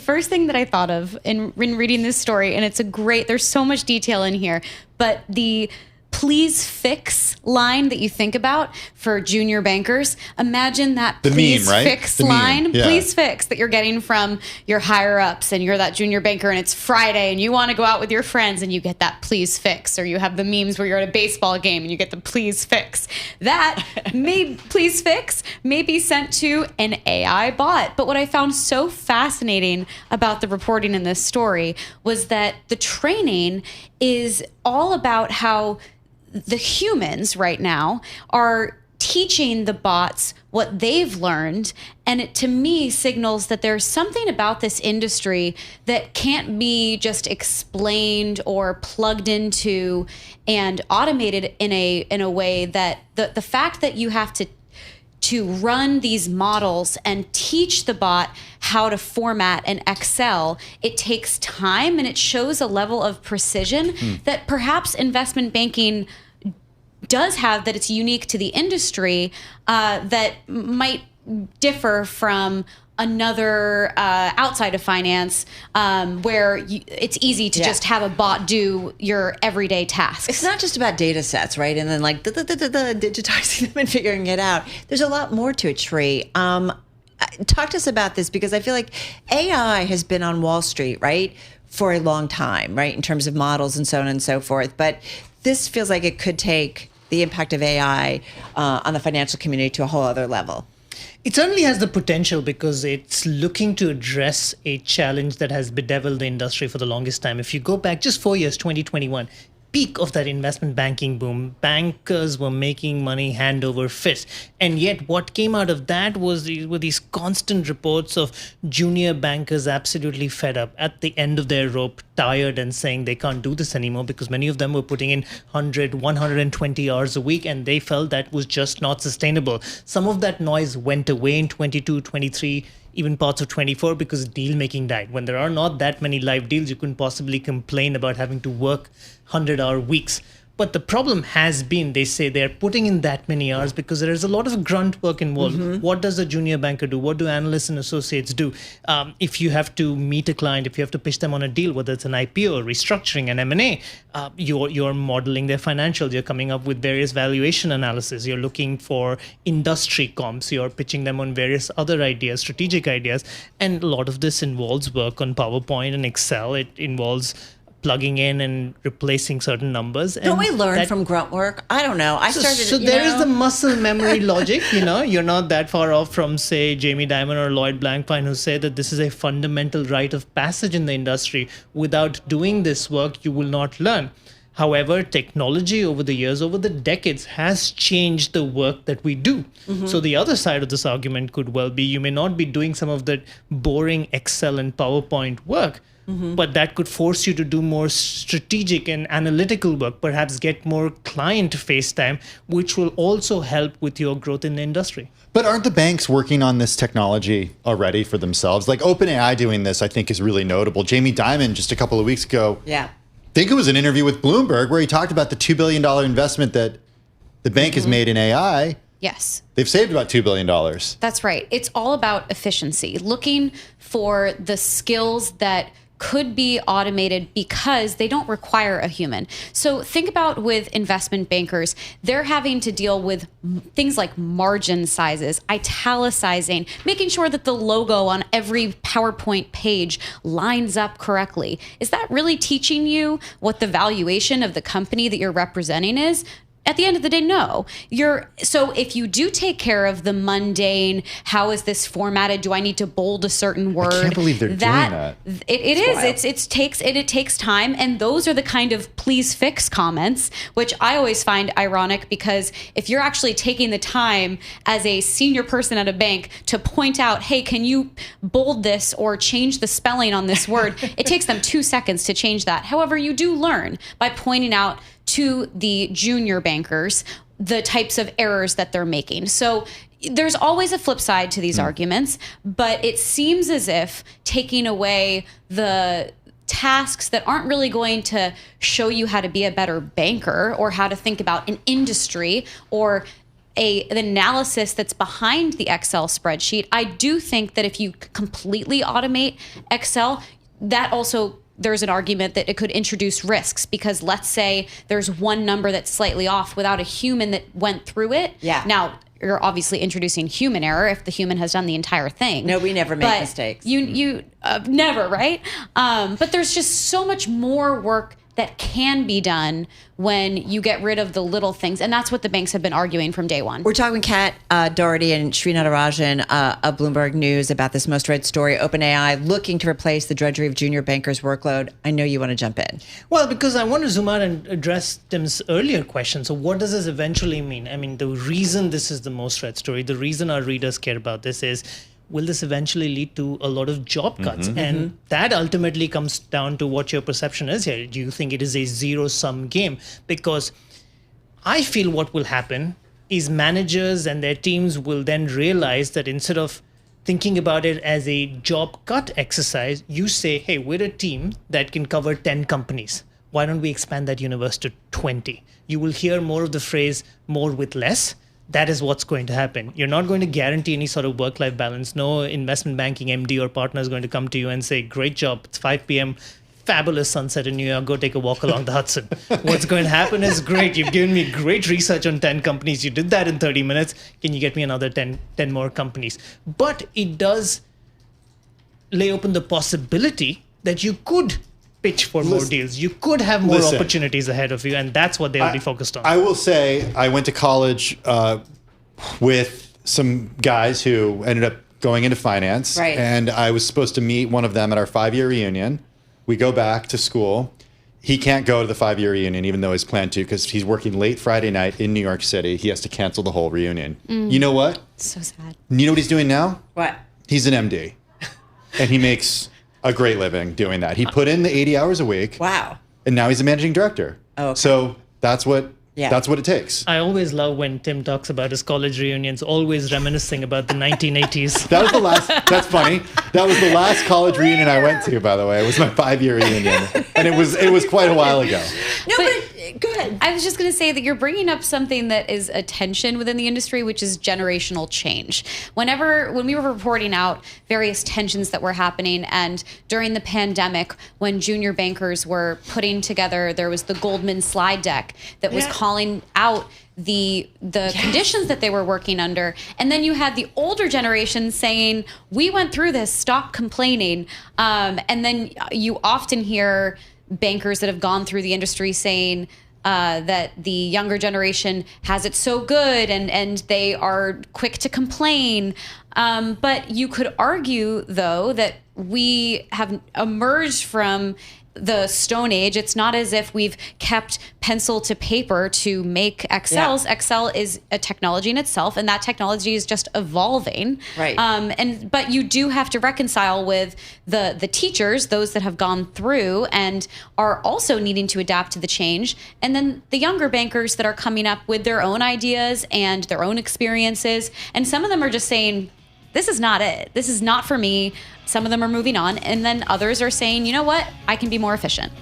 First thing that I thought of in reading this story, and there's so much detail in here, but the please fix line that you think about for junior bankers, imagine that the please meme, right? fix the line, meme. Yeah. please fix that you're getting from your higher ups, and you're that junior banker and it's Friday and you want to go out with your friends and you get that please fix, or you have the memes where you're at a baseball game and you get the please fix. That please fix may be sent to an AI bot. But what I found so fascinating about the reporting in this story was that the training is all about how the humans right now are teaching the bots what they've learned. And it, to me, signals that there's something about this industry that can't be just explained or plugged into and automated in a way that the fact that you have to run these models and teach the bot how to format an Excel, it takes time and it shows a level of precision that perhaps investment banking does have, that it's unique to the industry, that might differ from another outside of finance, where it's easy to just have a bot do your everyday tasks. It's not just about data sets, right? And then like digitizing them and figuring it out. There's a lot more to it, Sri. Talk to us about this, because I feel like AI has been on Wall Street, right, for a long time, right, in terms of models and so on and so forth. But this feels like it could take the impact of AI on the financial community to a whole other level. It certainly has the potential, because it's looking to address a challenge that has bedeviled the industry for the longest time. If you go back just 4 years, 2021, peak of that investment banking boom, bankers were making money hand over fist. And yet what came out of that were these constant reports of junior bankers absolutely fed up, at the end of their rope, tired, and saying they can't do this anymore, because many of them were putting in 120 hours a week, and they felt that was just not sustainable. Some of that noise went away in 22, 23, even parts of 24, because deal making died. When there are not that many live deals, you couldn't possibly complain about having to work 100-hour weeks. But the problem has been, they say they're putting in that many hours because there is a lot of grunt work involved. Mm-hmm. What does a junior banker do? What do analysts and associates do? If you have to meet a client, if you have to pitch them on a deal, whether it's an IPO, restructuring, an M&A, you're modeling their financials. You're coming up with various valuation analysis. You're looking for industry comps. You're pitching them on various other ideas, strategic ideas. And a lot of this involves work on PowerPoint and Excel. It involves plugging in and replacing certain numbers. Don't we learn from grunt work? I don't know. So there is the muscle memory logic. You're not that far off from, say, Jamie Dimon or Lloyd Blankfein, who say that this is a fundamental rite of passage in the industry. Without doing this work, you will not learn. However, technology over the years, over the decades, has changed the work that we do. Mm-hmm. So the other side of this argument could well be, you may not be doing some of that boring Excel and PowerPoint work, but that could force you to do more strategic and analytical work, perhaps get more client face time, which will also help with your growth in the industry. But aren't the banks working on this technology already for themselves? Like OpenAI doing this, I think, is really notable. Jamie Dimon, just a couple of weeks ago, I think it was an interview with Bloomberg where he talked about the $2 billion investment that the bank has made in AI. Yes. They've saved about $2 billion. That's right. It's all about efficiency, looking for the skills that could be automated because they don't require a human. So think about with investment bankers, they're having to deal with things like margin sizes, italicizing, making sure that the logo on every PowerPoint page lines up correctly. Is that really teaching you what the valuation of the company that you're representing is? At the end of the day, no. So if you do take care of the mundane, how is this formatted? Do I need to bold a certain word? I can't believe they're doing that. It takes time, and those are the kind of please fix comments, which I always find ironic, because if you're actually taking the time as a senior person at a bank to point out, hey, can you bold this or change the spelling on this word? It takes them 2 seconds to change that. However, you do learn by pointing out to the junior bankers the types of errors that they're making. So there's always a flip side to these arguments, but it seems as if taking away the tasks that aren't really going to show you how to be a better banker or how to think about an industry or an analysis that's behind the Excel spreadsheet. I do think that if you completely automate Excel, that also there's an argument that it could introduce risks, because let's say there's one number that's slightly off without a human that went through it. Yeah. Now, you're obviously introducing human error if the human has done the entire thing. No, we never make mistakes. You never, right? But there's just so much more work that can be done when you get rid of the little things. And that's what the banks have been arguing from day one. We're talking with Kat Doherty and Sri Natarajan of Bloomberg News about this most read story, OpenAI looking to replace the drudgery of junior bankers' workload. I know you want to jump in. Well, because I want to zoom out and address Tim's earlier question. So what does this eventually mean? I mean, the reason this is the most read story, the reason our readers care about this is, will this eventually lead to a lot of job cuts? And that ultimately comes down to what your perception is here. Do you think it is a zero-sum game? Because I feel what will happen is managers and their teams will then realize that instead of thinking about it as a job cut exercise, you say, hey, we're a team that can cover 10 companies. Why don't we expand that universe to 20? You will hear more of the phrase, more with less. That is what's going to happen. You're not going to guarantee any sort of work-life balance. No investment banking MD or partner is going to come to you and say, great job, it's 5 p.m., fabulous sunset in New York, go take a walk along the Hudson. What's going to happen is, great, you've given me great research on 10 companies. You did that in 30 minutes. Can you get me another 10 more companies? But it does lay open the possibility that you could pitch for more deals. You could have more opportunities ahead of you, and that's what they'll be focused on. I will say I went to college with some guys who ended up going into finance, and I was supposed to meet one of them at our 5-year reunion. We go back to school. He can't go to the 5-year reunion, even though he's planned to, because he's working late Friday night in New York City. He has to cancel the whole reunion. You know what? So sad. You know what he's doing now? What? He's an MD, and he makes a great living doing that. He put in the 80 hours a week. Wow. And now he's a managing director. Oh, okay. So that's what it takes. I always love when Tim talks about his college reunions, always reminiscing about the 1980s. That was the last, that's funny. That was the last college reunion I went to, by the way. It was my 5-year reunion. And it was quite a while ago. No, but go ahead. I was just going to say that you're bringing up something that is a tension within the industry, which is generational change. When we were reporting out various tensions that were happening, and during the pandemic, when junior bankers were putting together, there was the Goldman slide deck that was calling out the conditions that they were working under. And then you had the older generation saying, we went through this, stop complaining. And then you often hear bankers that have gone through the industry saying that the younger generation has it so good and they are quick to complain. But you could argue, though, that we have emerged from the Stone Age. It's not as if we've kept pencil to paper to make Excels. Yeah. Excel is a technology in itself, and that technology is just evolving. Right. But you do have to reconcile with the teachers, those that have gone through and are also needing to adapt to the change, and then the younger bankers that are coming up with their own ideas and their own experiences. And some of them are just saying, this is not it. This is not for me. Some of them are moving on. And then others are saying, you know what? I can be more efficient.